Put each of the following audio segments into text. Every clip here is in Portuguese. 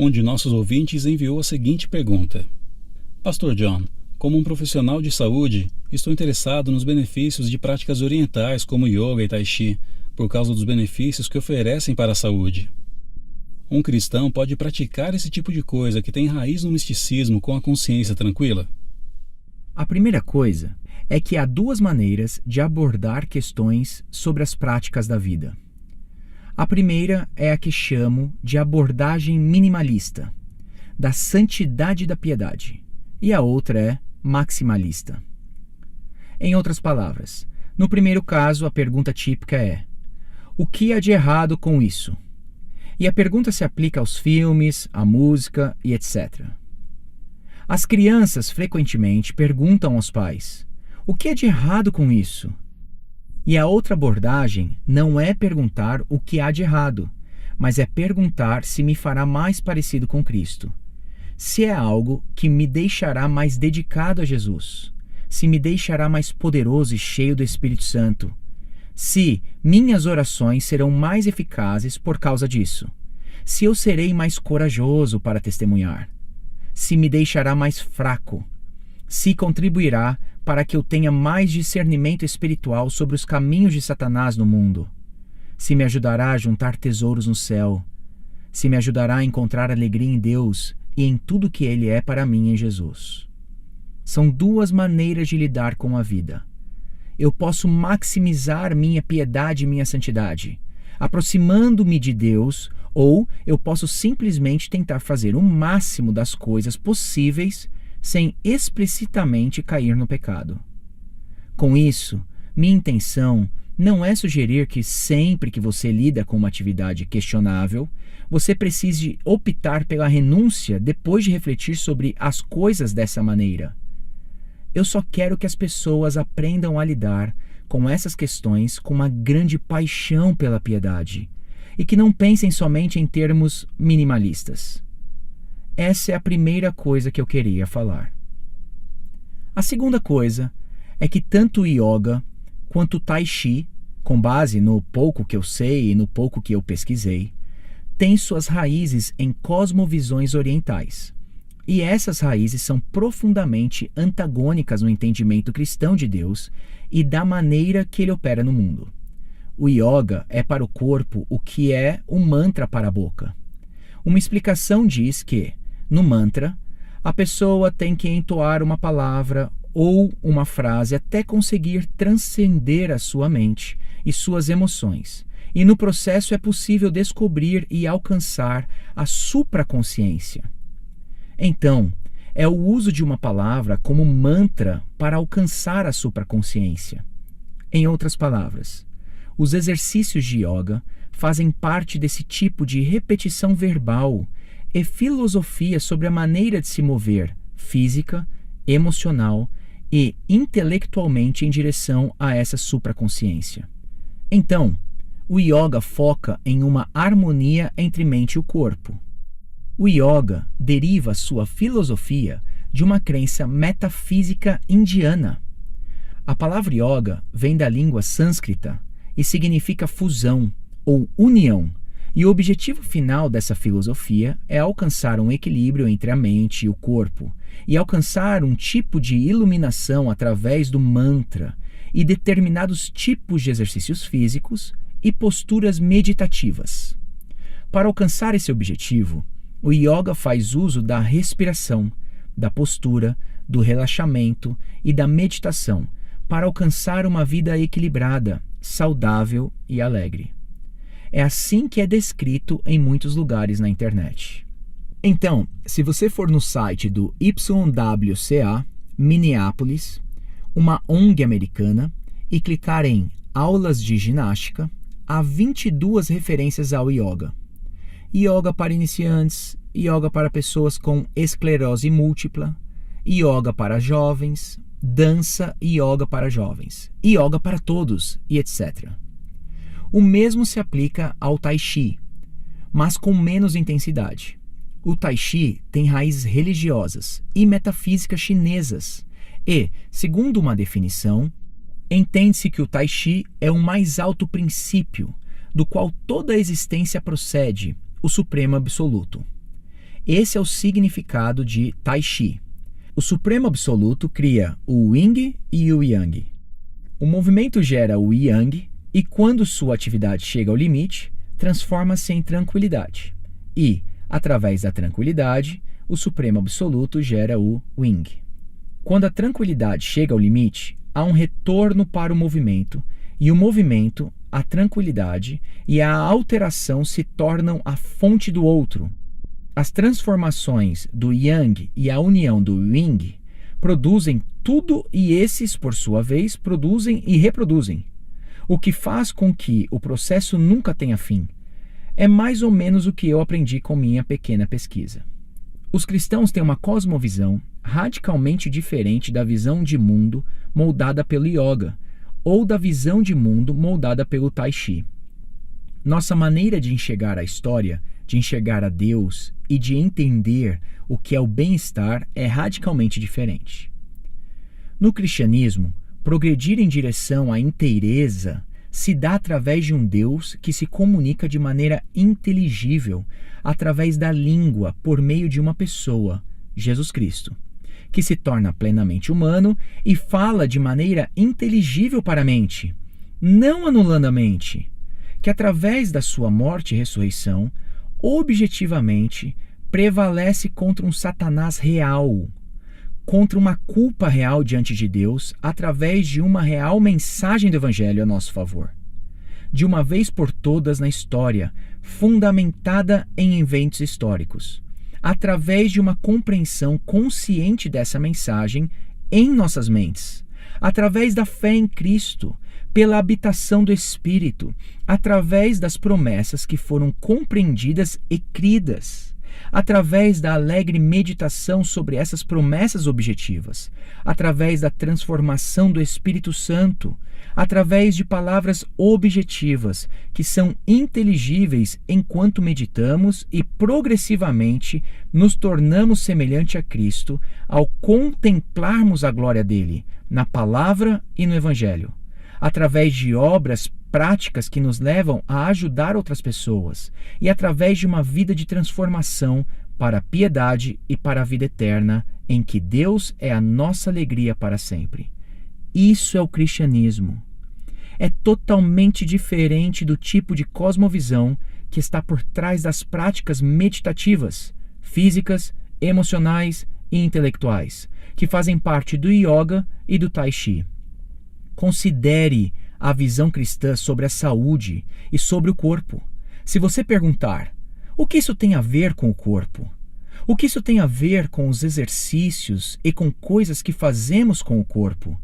Um de nossos ouvintes enviou a seguinte pergunta: Pastor John, como um profissional de saúde, estou interessado nos benefícios de práticas orientais como yoga e tai chi, por causa dos benefícios que oferecem para a saúde. Um cristão pode praticar esse tipo de coisa que tem raiz no misticismo com a consciência tranquila? A primeira coisa é que há duas maneiras de abordar questões sobre as práticas da vida. A primeira é a que chamo de abordagem minimalista, da santidade da piedade, e a outra é maximalista. Em outras palavras, no primeiro caso, a pergunta típica é: o que há de errado com isso? E a pergunta se aplica aos filmes, à música e etc. As crianças frequentemente perguntam aos pais: o que é de errado com isso? E a outra abordagem não é perguntar o que há de errado, mas é perguntar se me fará mais parecido com Cristo. Se é algo que me deixará mais dedicado a Jesus, se me deixará mais poderoso e cheio do Espírito Santo, se minhas orações serão mais eficazes por causa disso, se eu serei mais corajoso para testemunhar, se me deixará mais fraco, se contribuirá para que eu tenha mais discernimento espiritual sobre os caminhos de Satanás no mundo, se me ajudará a juntar tesouros no céu, se me ajudará a encontrar alegria em Deus e em tudo que Ele é para mim em Jesus. São duas maneiras de lidar com a vida. Eu posso maximizar minha piedade e minha santidade, aproximando-me de Deus, ou eu posso simplesmente tentar fazer o máximo das coisas possíveis sem explicitamente cair no pecado. Com isso, minha intenção não é sugerir que sempre que você lida com uma atividade questionável, você precise optar pela renúncia depois de refletir sobre as coisas dessa maneira. Eu só quero que as pessoas aprendam a lidar com essas questões com uma grande paixão pela piedade e que não pensem somente em termos minimalistas. Essa é a primeira coisa que eu queria falar. A segunda coisa é que tanto o yoga quanto o tai chi, com base no pouco que eu sei e no pouco que eu pesquisei, têm suas raízes em cosmovisões orientais. E essas raízes são profundamente antagônicas no entendimento cristão de Deus e da maneira que ele opera no mundo. O yoga é para o corpo o que é o mantra para a boca. Uma explicação diz que, no mantra, a pessoa tem que entoar uma palavra ou uma frase até conseguir transcender a sua mente e suas emoções. E no processo é possível descobrir e alcançar a supraconsciência. Então, é o uso de uma palavra como mantra para alcançar a supraconsciência. Em outras palavras, os exercícios de yoga fazem parte desse tipo de repetição verbal e filosofia sobre a maneira de se mover física, emocional e intelectualmente em direção a essa supraconsciência. Então, o yoga foca em uma harmonia entre mente e o corpo. O yoga deriva sua filosofia de uma crença metafísica indiana. A palavra yoga vem da língua sânscrita e significa fusão ou união, e o objetivo final dessa filosofia é alcançar um equilíbrio entre a mente e o corpo, e alcançar um tipo de iluminação através do mantra e determinados tipos de exercícios físicos e posturas meditativas. Para alcançar esse objetivo, o yoga faz uso da respiração, da postura, do relaxamento e da meditação para alcançar uma vida equilibrada, saudável e alegre. É assim que é descrito em muitos lugares na internet. Então, se você for no site do YWCA, Minneapolis, uma ONG americana, e clicar em Aulas de Ginástica, há 22 referências ao yoga. Yoga para iniciantes, yoga para pessoas com esclerose múltipla, yoga para jovens, dança e yoga para jovens, yoga para todos e etc. O mesmo se aplica ao Tai Chi, mas com menos intensidade. O Tai Chi tem raízes religiosas e metafísicas chinesas e, segundo uma definição, entende-se que o Tai Chi é o mais alto princípio do qual toda a existência procede, o Supremo Absoluto. Esse é o significado de Tai Chi. O Supremo Absoluto cria o Yin e o Yang. O movimento gera o Yang e, quando sua atividade chega ao limite, transforma-se em tranquilidade. E, através da tranquilidade, o Supremo Absoluto gera o Yin. Quando a tranquilidade chega ao limite, há um retorno para o movimento, e o movimento, a tranquilidade e a alteração se tornam a fonte do outro. As transformações do Yang e a união do Yin produzem tudo e esses, por sua vez, produzem e reproduzem, o que faz com que o processo nunca tenha fim. É mais ou menos o que eu aprendi com minha pequena pesquisa. Os cristãos têm uma cosmovisão radicalmente diferente da visão de mundo moldada pelo yoga ou da visão de mundo moldada pelo Tai Chi. Nossa maneira de enxergar a história, de enxergar a Deus e de entender o que é o bem-estar é radicalmente diferente. No cristianismo, progredir em direção à inteireza se dá através de um Deus que se comunica de maneira inteligível através da língua por meio de uma pessoa, Jesus Cristo, que se torna plenamente humano e fala de maneira inteligível para a mente, não anulando a mente, que através da sua morte e ressurreição, objetivamente, prevalece contra um Satanás real, contra uma culpa real diante de Deus, através de uma real mensagem do Evangelho a nosso favor. De uma vez por todas na história, fundamentada em eventos históricos, através de uma compreensão consciente dessa mensagem em nossas mentes, através da fé em Cristo, pela habitação do Espírito, através das promessas que foram compreendidas e cridas, através da alegre meditação sobre essas promessas objetivas, através da transformação do Espírito Santo, através de palavras objetivas que são inteligíveis enquanto meditamos e progressivamente nos tornamos semelhante a Cristo ao contemplarmos a glória dele na palavra e no Evangelho, através de obras práticas que nos levam a ajudar outras pessoas e através de uma vida de transformação para a piedade e para a vida eterna, em que Deus é a nossa alegria para sempre. Isso é o cristianismo. É totalmente diferente do tipo de cosmovisão que está por trás das práticas meditativas, físicas, emocionais e intelectuais, que fazem parte do yoga e do tai chi. Considere a visão cristã sobre a saúde e sobre o corpo. Se você perguntar, o que isso tem a ver com o corpo? O que isso tem a ver com os exercícios e com coisas que fazemos com o corpo?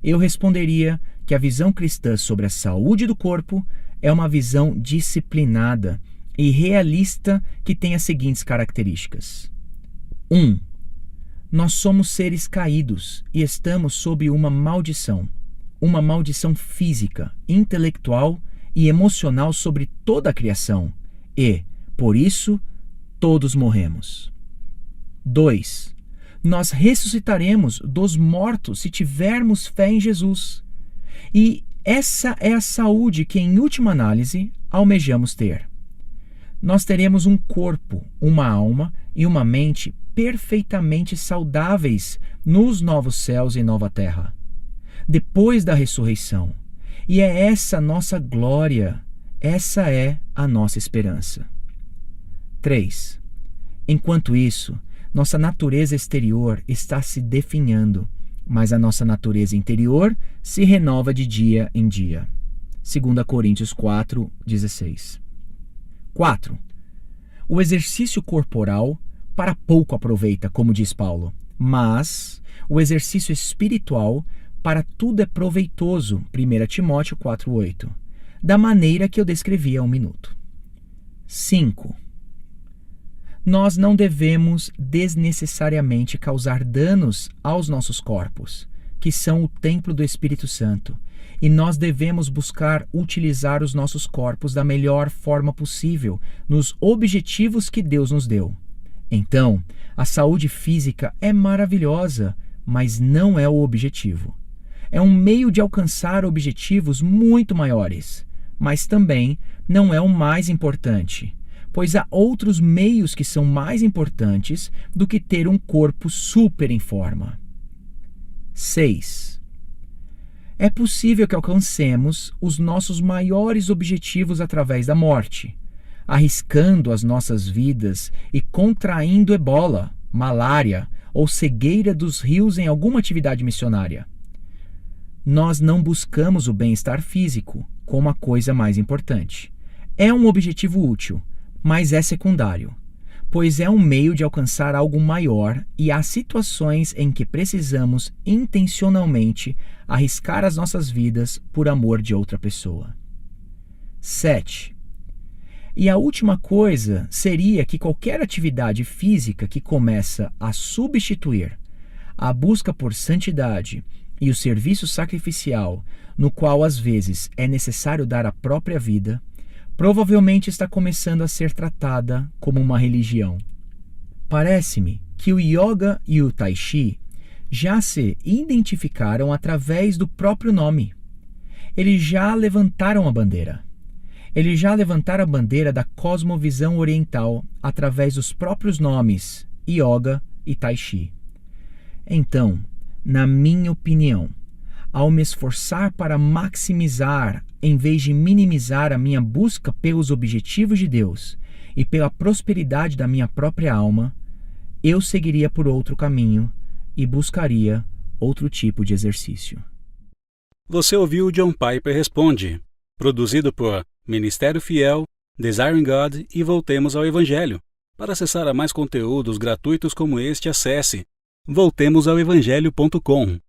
Eu responderia que a visão cristã sobre a saúde do corpo é uma visão disciplinada e realista que tem as seguintes características. 1. Nós somos seres caídos e estamos sob uma maldição física, intelectual e emocional sobre toda a criação e, por isso, todos morremos. 2. Nós ressuscitaremos dos mortos se tivermos fé em Jesus. E essa é a saúde que, em última análise, almejamos ter. Nós teremos um corpo, uma alma e uma mente perfeitamente saudáveis nos novos céus e nova terra, depois da ressurreição. E é essa nossa glória, essa é a nossa esperança. 3. Enquanto isso, nossa natureza exterior está se definhando, mas a nossa natureza interior se renova de dia em dia. 2 Coríntios 4:16. 4. O exercício corporal para pouco aproveita, como diz Paulo, mas o exercício espiritual para tudo é proveitoso, 1 Timóteo 4:8, da maneira que eu descrevi há um minuto. 5. Nós não devemos desnecessariamente causar danos aos nossos corpos, que são o templo do Espírito Santo, e nós devemos buscar utilizar os nossos corpos da melhor forma possível nos objetivos que Deus nos deu. Então, a saúde física é maravilhosa, mas não é o objetivo. É um meio de alcançar objetivos muito maiores, mas também não é o mais importante, pois há outros meios que são mais importantes do que ter um corpo super em forma. 6. É possível que alcancemos os nossos maiores objetivos através da morte, arriscando as nossas vidas e contraindo ebola, malária ou cegueira dos rios em alguma atividade missionária. Nós não buscamos o bem-estar físico como a coisa mais importante. É um objetivo útil, mas é secundário, pois é um meio de alcançar algo maior e há situações em que precisamos intencionalmente arriscar as nossas vidas por amor de outra pessoa. 7. E a última coisa seria que qualquer atividade física que começa a substituir a busca por santidade e o serviço sacrificial, no qual às vezes é necessário dar a própria vida, provavelmente está começando a ser tratada como uma religião. Parece-me que o yoga e o tai chi já se identificaram através do próprio nome. Eles já levantaram a bandeira. Eles já levantaram a bandeira da cosmovisão oriental através dos próprios nomes, yoga e tai chi. Então, na minha opinião, ao me esforçar para maximizar em vez de minimizar a minha busca pelos objetivos de Deus e pela prosperidade da minha própria alma, eu seguiria por outro caminho e buscaria outro tipo de exercício. Você ouviu o John Piper Responde, produzido por Ministério Fiel, Desiring God e Voltemos ao Evangelho. Para acessar a mais conteúdos gratuitos como este, acesse voltemosaoevangelho.com.